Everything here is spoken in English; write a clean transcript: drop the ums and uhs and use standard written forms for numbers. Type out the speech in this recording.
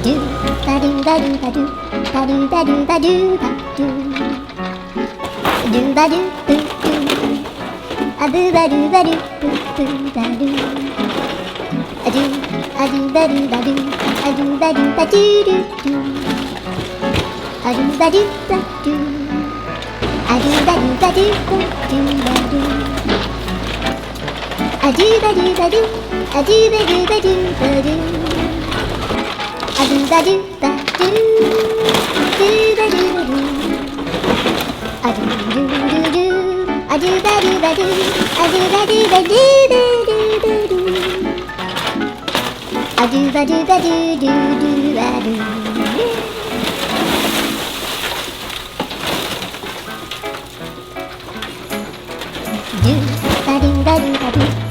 do ba do ba do ba do ba do ba do ba do ba do ba do do do a do ba do ba do do ba do a do ba do ba do a do ba do ba do do do a do ba do ba do a do ba do ba do do ba do a do ba do ba do a do ba do ba do ba do a do ba do ba do do ba do ba do a do do do do a do ba do ba do a do ba do ba do ba do ba do a do ba do ba do do do ba do do ba do ba do ba do